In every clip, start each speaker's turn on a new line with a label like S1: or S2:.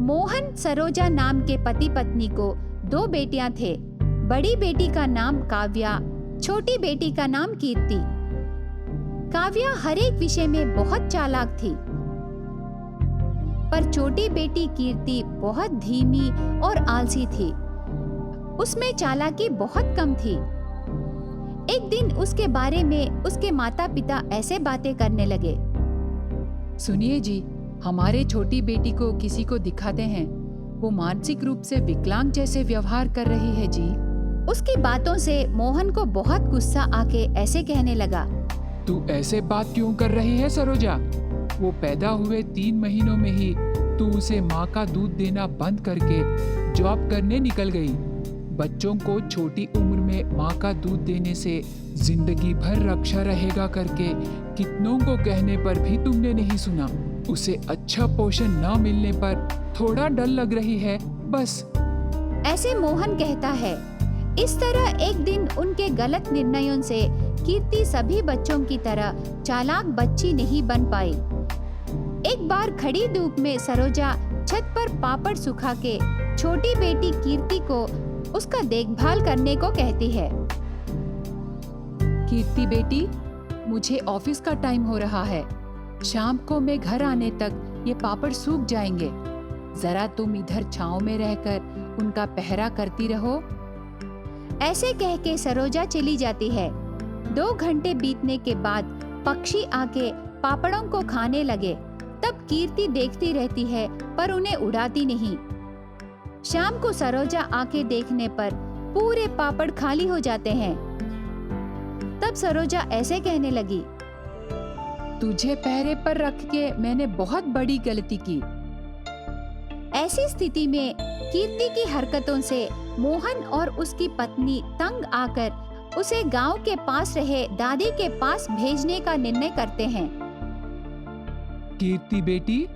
S1: मोहन सरोजा नाम के पति पत्नी को 2 बेटियां थे। बड़ी बेटी का नाम काव्या, छोटी बेटी का नाम कीर्ति। काव्या हर एक विषय में बहुत चालाक थी, पर छोटी बेटी कीर्ति बहुत धीमी और आलसी थी। उसमें चालाकी बहुत कम थी। एक दिन उसके बारे में उसके माता पिता ऐसे बातें करने लगे।
S2: सुनिए जी, हमारे छोटी बेटी को किसी को दिखाते हैं, वो मानसिक रूप से विकलांग जैसे व्यवहार कर रही है जी।
S1: उसकी बातों से मोहन को बहुत गुस्सा आके ऐसे कहने लगा।
S3: तू ऐसे बात क्यों कर रही है सरोजा? वो पैदा हुए 3 महीनों में ही तू उसे माँ का दूध देना बंद करके जॉब करने निकल गई। बच्चों को छोटी उम्र में माँ का दूध देने से जिंदगी भर रक्षा रहेगा करके कितनों को कहने पर भी तुमने नहीं सुना। उसे अच्छा पोषण न मिलने पर थोड़ा डर लग रही है बस।
S1: ऐसे मोहन कहता है। इस तरह एक दिन उनके गलत निर्णयों से कीर्ति सभी बच्चों की तरह चालाक बच्ची नहीं बन पाई। एक बार खड़ी धूप में सरोजा छत पर पापड़ सुखा के छोटी बेटी कीर्ति को उसका देखभाल करने को कहती है।
S2: कीर्ति बेटी, मुझे ऑफिस का टाइम हो रहा है। शाम को मैं घर आने तक ये पापड़ सूख जाएंगे। जरा तुम इधर छांव में रहकर उनका पहरा करती रहो।
S1: ऐसे कह के सरोजा चली जाती है। 2 घंटे बीतने के बाद पक्षी आके पापड़ों को खाने लगे। तब कीर्ति देखती रहती है पर उन्हें उड़ाती नहीं। शाम को सरोजा आके देखने पर पूरे पापड़ खाली हो जाते हैं। तब सरोजा ऐसे कहने लगी।
S2: तुझे पहरे पर रख के मैंने बहुत बड़ी गलती की।
S1: ऐसी स्थिति में कीर्ति की हरकतों से मोहन और उसकी पत्नी तंग आकर उसे गांव के पास रहे दादी के पास भेजने का निर्णय करते हैं।
S3: कीर्ति बेटी,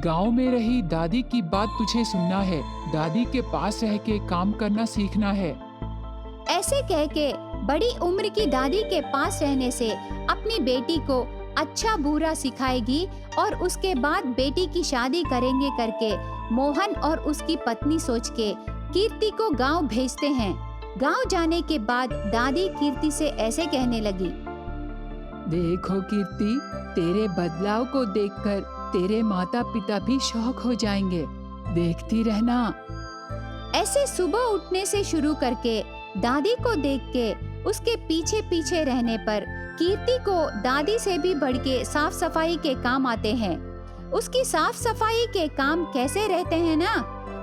S3: गांव में रही दादी की बात तुझे सुनना है। दादी के पास रह के काम करना सीखना है।
S1: ऐसे कह के बड़ी उम्र की दादी के पास रहने से अपनी बेटी को अच्छा बुरा सिखाएगी और उसके बाद बेटी की शादी करेंगे करके मोहन और उसकी पत्नी सोच के कीर्ति को गांव भेजते हैं। गांव जाने के बाद दादी कीर्ति से ऐसे कहने लगी।
S2: देखो कीर्ति, तेरे बदलाव को देखकर तेरे माता पिता भी शौक हो जाएंगे। देखती रहना।
S1: ऐसे सुबह उठने से शुरू करके दादी को देख के उसके पीछे पीछे रहने पर कीर्ति को दादी से भी बढ़ के साफ सफाई के काम आते हैं। उसकी साफ सफाई के काम कैसे रहते हैं ना।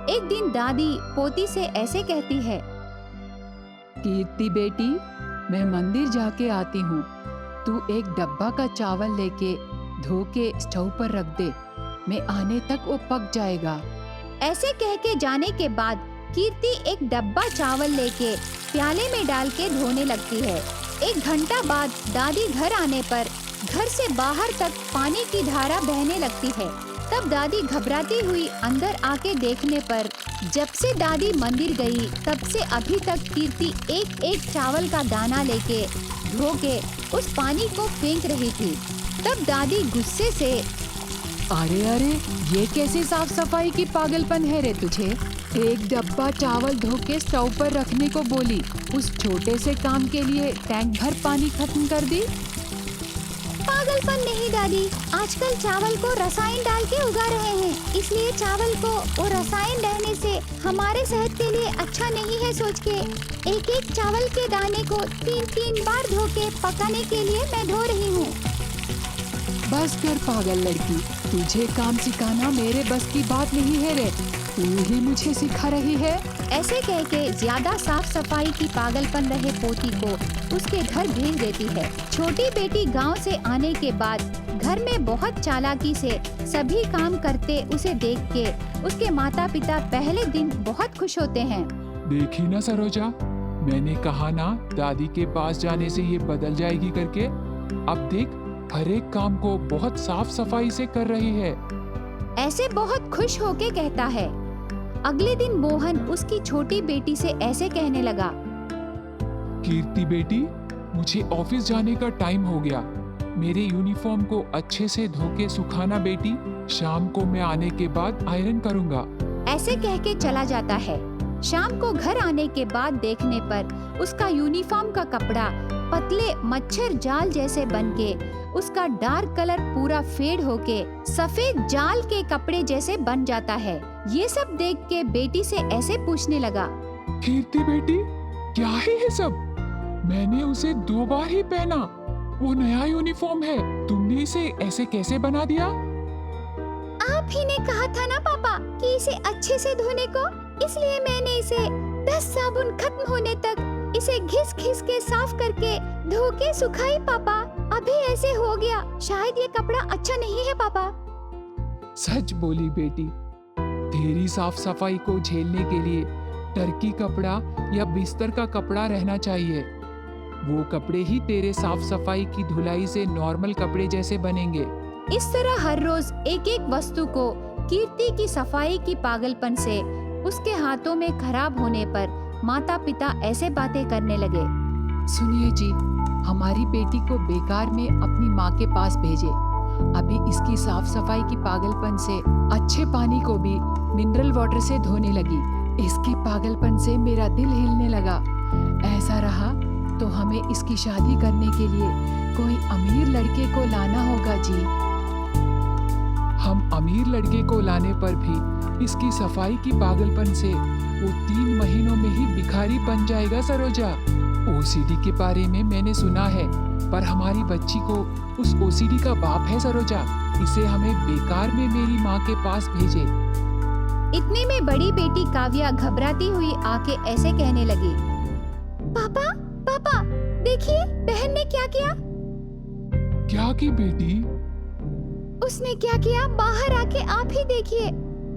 S1: एक दिन दादी पोती से ऐसे कहती है।
S2: कीर्ति बेटी, मैं मंदिर जाके आती हूँ। तू एक डब्बा का चावल लेके धो के स्टोव पर रख दे। मैं आने तक वो पक जाएगा।
S1: ऐसे कह के जाने के बाद कीर्ति एक डब्बा चावल लेके प्याले में डाल के धोने लगती है। 1 घंटा बाद दादी घर आने पर घर से बाहर तक पानी की धारा बहने लगती है। तब दादी घबराती हुई अंदर आके देखने पर जब से दादी मंदिर गई तब से अभी तक कीर्ति एक चावल का दाना लेके धो के उस पानी को फेंक रही थी। तब दादी गुस्से से,
S2: अरे अरे, ये कैसी साफ सफाई की पागलपन है रे तुझे? एक डब्बा चावल धो के स्टोव पर रखने को बोली, उस छोटे से काम के लिए टैंक भर पानी खत्म कर दी।
S1: पागलपन नहीं दादी, आजकल चावल को रसायन डाल के उगा रहे हैं, इसलिए चावल को वो रसायन रहने से हमारे सेहत के लिए अच्छा नहीं है सोच के एक चावल के दाने को 3 बार धो के पकाने के लिए मैं धो रही हूँ।
S2: बस कर पागल लड़की, तुझे काम सिखाना मेरे बस की बात नहीं है रे। तू ही मुझे सिखा रही है।
S1: ऐसे कह के ज्यादा साफ सफाई की पागलपन रहे पोती को उसके घर भेज देती है। छोटी बेटी गांव से आने के बाद घर में बहुत चालाकी से सभी काम करते उसे देख के उसके माता पिता पहले दिन बहुत खुश होते हैं।
S3: देखी ना सरोजा, मैंने कहा ना दादी के पास जाने से ये बदल जाएगी करके। अब देख, हर एक काम को बहुत साफ सफाई से कर रही है।
S1: ऐसे बहुत खुश होके कहता है। अगले दिन मोहन उसकी छोटी बेटी से ऐसे कहने लगा।
S3: कीर्ति बेटी, मुझे ऑफिस जाने का टाइम हो गया। मेरे यूनिफॉर्म को अच्छे से धो के सुखाना बेटी। शाम को मैं आने के बाद आयरन करूंगा।
S1: ऐसे कह के चला जाता है। शाम को घर आने के बाद देखने पर उसका यूनिफॉर्म का कपड़ा पतले मच्छर जाल जैसे बनके, उसका डार्क कलर पूरा फेड होके सफेद जाल के कपड़े जैसे बन जाता है। ये सब देख के बेटी से ऐसे पूछने लगा,
S3: कीर्ति बेटी, क्या है ये सब? मैंने उसे 2 बार ही पहना। वो नया यूनिफॉर्म है, तुमने इसे ऐसे कैसे बना दिया?
S1: आप ही ने कहा था ना पापा कि इसे अच्छे से धोने को, इसलिए मैंने इसे 10 साबुन खत्म होने तक इसे घिस घिस के साफ करके धो के सुखाई पापा। अभी ऐसे हो गया, शायद ये कपड़ा अच्छा नहीं है पापा।
S3: सच बोली बेटी, तेरी साफ सफाई को झेलने के लिए टर्की कपड़ा या बिस्तर का कपड़ा रहना चाहिए। वो कपड़े ही तेरे साफ सफाई की धुलाई से नॉर्मल कपड़े जैसे बनेंगे।
S1: इस तरह हर रोज एक एक वस्तु को कीर्ति की सफाई की पागलपन से उसके हाथों में खराब होने पर माता पिता ऐसे बातें करने लगे।
S2: सुनिए जी, हमारी बेटी को बेकार में अपनी माँ के पास भेजे। अभी इसकी साफ सफाई की पागलपन से अच्छे पानी को भी मिनरल वाटर से धोने लगी। इसकी पागलपन से मेरा दिल हिलने लगा। ऐसा रहा तो हमें इसकी शादी करने के लिए कोई अमीर लड़के को लाना होगा जी।
S3: हम अमीर लड़के को लाने पर भी इसकी सफाई की पागलपन से वो 3 महीनों में ही भिखारी बन जाएगा सरोजा। ओसीडी के बारे में मैंने सुना है, पर हमारी बच्ची को उस ओसीडी का बाप है सरोजा। इसे हमें बेकार में मेरी माँ के पास भेजे।
S1: इतने में बड़ी बेटी काव्या घबराती हुई आके ऐसे कहने लगी, पापा पापा देखिए, बहन ने क्या किया।
S3: क्या की बेटी?
S1: उसने क्या किया, बाहर आके आप ही देखिए।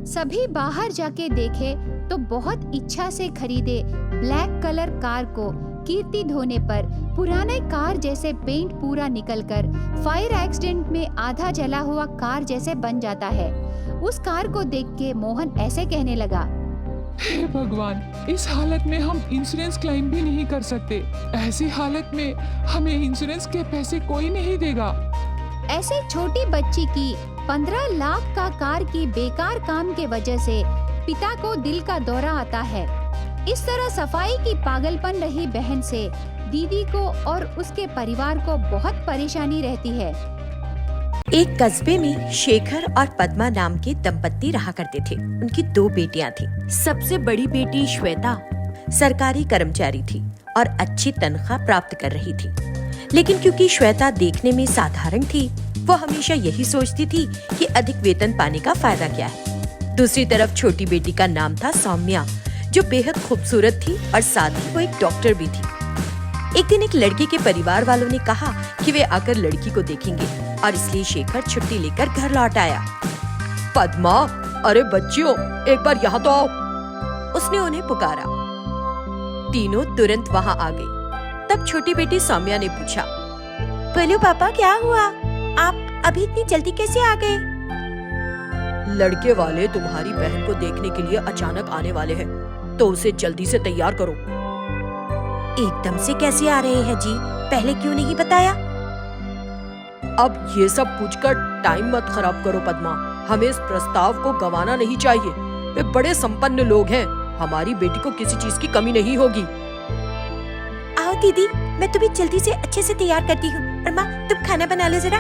S1: सभी बाहर जाके देखे तो बहुत इच्छा से खरीदे ब्लैक कलर कार को कीर्ति धोने पर पुराने कार जैसे पेंट पूरा निकलकर फायर एक्सीडेंट में आधा जला हुआ कार जैसे बन जाता है। उस कार को देख के मोहन ऐसे कहने लगा,
S3: हे भगवान, इस हालत में हम इंश्योरेंस क्लेम भी नहीं कर सकते। ऐसी हालत में हमें इंश्योरेंस के पैसे कोई नहीं देगा।
S1: ऐसे छोटी बच्ची की 15 लाख का कार की बेकार काम के वजह से पिता को दिल का दौरा आता है। इस तरह सफाई की पागलपन रही बहन से दीदी को और उसके परिवार को बहुत परेशानी रहती है।
S4: एक कस्बे में शेखर और पद्मा नाम के दंपत्ति रहा करते थे। उनकी 2 बेटियां थीं। सबसे बड़ी बेटी श्वेता सरकारी कर्मचारी थी और अच्छी तनख्वाह प्राप्त कर रही थी। लेकिन क्योंकि श्वेता देखने में साधारण थी, वो हमेशा यही सोचती थी कि अधिक वेतन पाने का फायदा क्या है। दूसरी तरफ छोटी बेटी का नाम था सौम्या, जो बेहद खूबसूरत थी और साथ ही वो एक डॉक्टर भी थी। एक दिन एक लड़के के परिवार वालों ने कहा कि वे आकर लड़की को देखेंगे और इसलिए शेखर छुट्टी लेकर घर लौट आया। पद्मा, अरे बच्चियों, एक बार यहाँ तो आओ, उसने उन्हें पुकारा। तीनों तुरंत वहाँ आ गई। तब छोटी बेटी सौम्या ने पूछा, बोलो पापा, क्या हुआ? आप अभी इतनी जल्दी कैसे आ गए? लड़के वाले तुम्हारी बहन को देखने के लिए अचानक आने वाले हैं, तो उसे जल्दी से तैयार करो। एकदम से कैसे आ रहे हैं जी? पहले क्यों नहीं बताया? अब ये सब पूछकर टाइम मत खराब करो पद्मा। हमें इस प्रस्ताव को गंवाना नहीं चाहिए। वे बड़े संपन्न लोग हैं। हमारी बेटी को किसी चीज की कमी नहीं होगी। आओ दीदी, मैं तुम्हें जल्दी से अच्छे से तैयार करती हूँ। और माँ, तुम खाना बना लो जरा।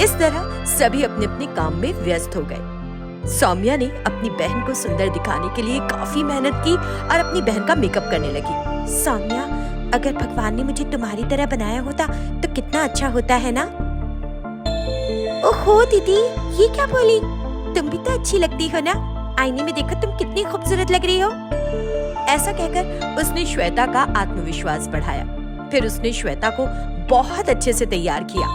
S4: इस तरह सभी अपने अपने काम में व्यस्त हो गए। सौम्या ने अपनी बहन को सुंदर दिखाने के लिए काफी मेहनत की और अपनी बहन का मेकअप करने लगी। सौम्या, अगर भगवान ने मुझे तुम्हारी तरह बनाया होता तो कितना अच्छा होता है ना? ओहो दीदी, ये क्या बोली? तुम भी तो अच्छी लगती हो ना। आईने में देखो तुम कितनी खूबसूरत लग रही हो। ऐसा कहकर उसने श्वेता का आत्मविश्वास बढ़ाया। फिर उसने श्वेता को बहुत अच्छे से तैयार किया।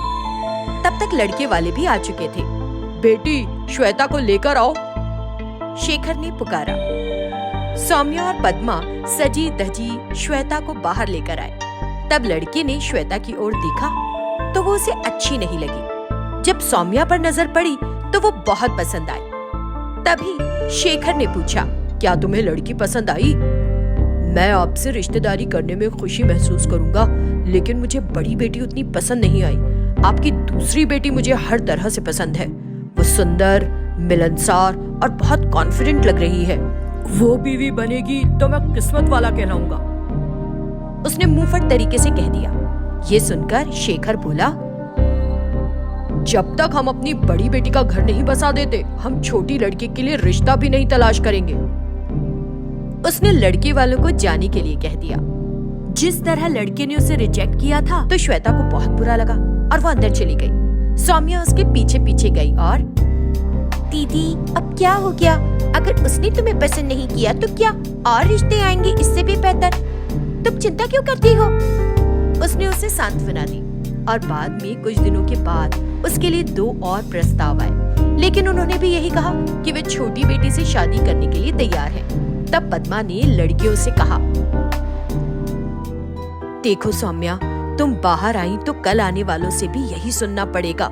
S4: तब तक लड़के वाले भी आ चुके थे। बेटी, श्वेता को लेकर आओ, शेखर ने पुकारा। सौम्या और पद्मा सजी धजी श्वेता को बाहर लेकर आए। तब लड़के ने श्वेता की ओर देखा तो वो उसे अच्छी नहीं लगी। जब सौम्या पर नजर पड़ी तो वो बहुत पसंद आई। तभी शेखर ने पूछा, क्या तुम्हें लड़की पसंद आई? मैं आपसे रिश्तेदारी करने में खुशी महसूस करूंगा, लेकिन मुझे बड़ी बेटी उतनी पसंद नहीं आई। आपकी दूसरी बेटी मुझे हर तरह से पसंद है। वो सुंदर, मिलनसार और बहुत कॉन्फिडेंट लग रही है।
S5: वो बीवी बनेगी तो मैं किस्मत वाला कहलाऊंगा।
S4: उसने मुंहफट तरीके से कह दिया। ये सुनकर शेखर बोला,
S5: जब तक हम अपनी बड़ी बेटी का घर नहीं बसा देते, हम छोटी लड़की के लिए रिश्ता भी नहीं तलाश करेंगे।
S4: उसने लड़के वालों को जाने के लिए कह दिया। जिस तरह लड़के ने उसे रिजेक्ट किया था तो श्वेता को बहुत बुरा लगा और वो अंदर चली गई। सौम्या उसके पीछे पीछे गई और दीदी अब क्या हो गया? अगर उसने तुम्हें पसंद नहीं किया तो क्या और रिश्ते आएंगे इससे भी बेहतर। तुम चिंता क्यों करती हो? उसने उसे सांत्वना दी और बाद में कुछ दिनों के बाद उसके लिए 2 और प्रस्ताव आए, लेकिन उन्होंने भी यही कहा कि वे छोटी बेटी से शादी करने के लिए तैयार हैं। तब पद्मा ने लड़कियों से कहा, देखो सौम्या, तुम बाहर आई तो कल आने वालों से भी यही सुनना पड़ेगा।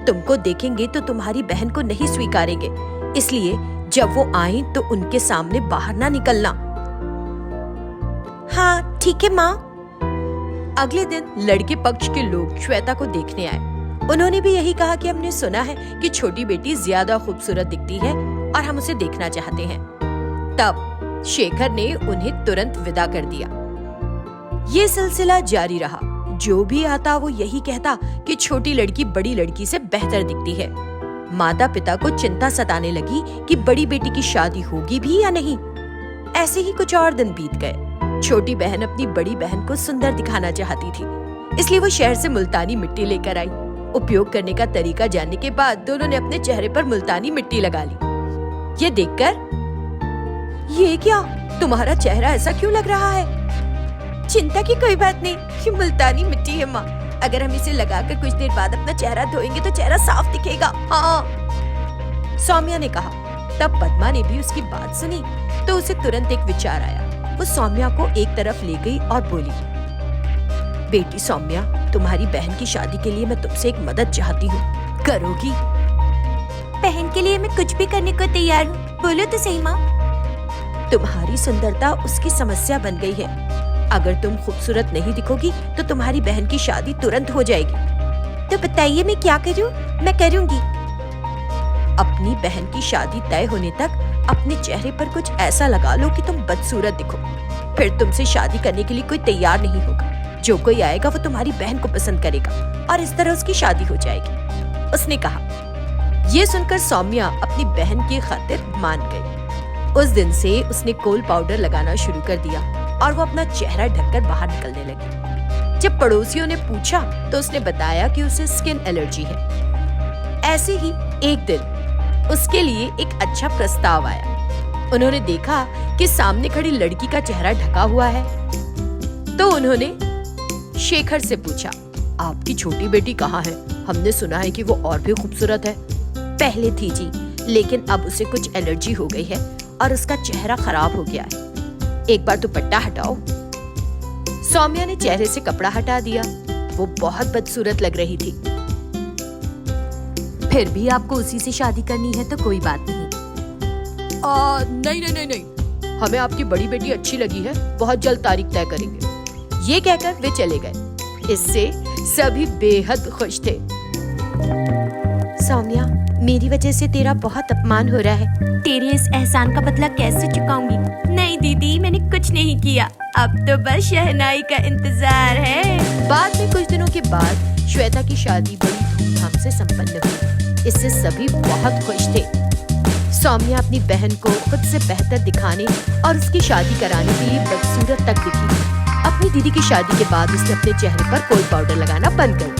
S4: तुमको देखेंगे तो तुम्हारी बहन को नहीं स्वीकारेंगे, इसलिए जब वो आए तो उनके सामने बाहर ना निकलना। हाँ ठीक है माँ। अगले दिन लड़के पक्ष के लोग श्वेता को देखने आए। उन्होंने भी यही कहा कि हमने सुना है कि छोटी बेटी ज्यादा खूबसूरत दिखती है और हम उसे देखना चाहते हैं। तब शेखर ने उन्हें तुरंत विदा कर दिया। ये सिलसिला जारी रहा। जो भी आता वो यही कहता कि छोटी लड़की बड़ी लड़की से बेहतर दिखती है। माता पिता को चिंता सताने लगी कि बड़ी बेटी की शादी होगी भी या नहीं। ऐसे ही कुछ और दिन बीत गए। छोटी बहन अपनी बड़ी बहन को सुंदर दिखाना चाहती थी, इसलिए वो शहर से मुल्तानी मिट्टी लेकर आई। उपयोग करने का तरीका जानने के बाद दोनों ने अपने चेहरे पर मुल्तानी मिट्टी लगा ली। ये देखकर, ये क्या, तुम्हारा चेहरा ऐसा क्यों लग रहा है? चिंता की कोई बात नहीं, ये मुल्तानी मिट्टी है माँ। अगर हम इसे लगाकर कुछ देर बाद अपना चेहरा धोएंगे तो चेहरा साफ दिखेगा। हाँ, सौम्या ने कहा। तब पद्मा ने भी उसकी बात सुनी तो उसे तुरंत एक विचार आया। वो सौम्या को एक तरफ ले गई और बोली, बेटी सौम्या, तुम्हारी बहन की शादी के लिए मैं तुमसे एक मदद चाहती हूँ, करोगी? बहन के लिए मैं कुछ भी करने को तैयार हूँ, बोलो तो सही माँ। तुम्हारी सुंदरता उसकी समस्या बन गई है। अगर तुम खूबसूरत नहीं दिखोगी तो तुम्हारी बहन की शादी तुरंत हो जाएगी। तो बताइए मैं क्या करूँ? मैं करूँगी। अपनी बहन की शादी तय होने तक अपने चेहरे पर कुछ ऐसा लगा लो कि तुम बदसूरत दिखो। फिर तुमसे शादी करने के लिए कोई तैयार नहीं होगा। जो कोई आएगा वो तुम्हारी बहन को पसंद करेगा और इस तरह उसकी शादी हो जाएगी, उसने कहा। ये सुनकर सौम्या अपनी बहन की खातिर मान गई। उस दिन से उसने कोल पाउडर लगाना शुरू कर दिया और वो अपना चेहरा ढककर बाहर निकलने लगी। जब पड़ोसियों ने पूछा तो उसने बताया कि उसे स्किन एलर्जी है। ऐसे ही एक दिन उसके लिए एक अच्छा प्रस्ताव आया। उन्होंने देखा कि सामने खड़ी लड़की का चेहरा ढका हुआ है, तो उन्होंने शेखर से पूछा, आपकी छोटी बेटी कहाँ है? हमने सुना है कि वो और भी खूबसूरत है। पहले थी जी, लेकिन अब उसे कुछ एलर्जी हो गई है और उसका चेहरा खराब हो गया है। एक बार दुपट्टा हटाओ। सौम्या ने चेहरे से कपड़ा हटा दिया। वो बहुत बदसूरत लग रही थी। फिर भी आपको उसी से शादी करनी है तो कोई बात नहीं।
S5: नहीं, हमें आपकी बड़ी बेटी अच्छी लगी है, बहुत जल्द तारीख तय करेंगे।
S4: ये कहकर वे चले गए। इससे सभी बेहद खुश थे। सौम्या, मेरी वजह से तेरा बहुत अपमान हो रहा है। तेरे इस एहसान का बदला कैसे चुकाऊंगी? नहीं दीदी, मैंने कुछ नहीं किया। अब तो बस शहनाई का इंतजार है। बाद में कुछ दिनों के बाद श्वेता की शादी बड़ी धूमधाम से संपन्न हुई। इससे सभी बहुत खुश थे। सौम्या अपनी बहन को खुद से बेहतर दिखाने और उसकी शादी कराने के लिए बदसूरत तक दिखी। अपनी दीदी की शादी के बाद उसने अपने चेहरे पर कोई पाउडर लगाना बंद कर दिया।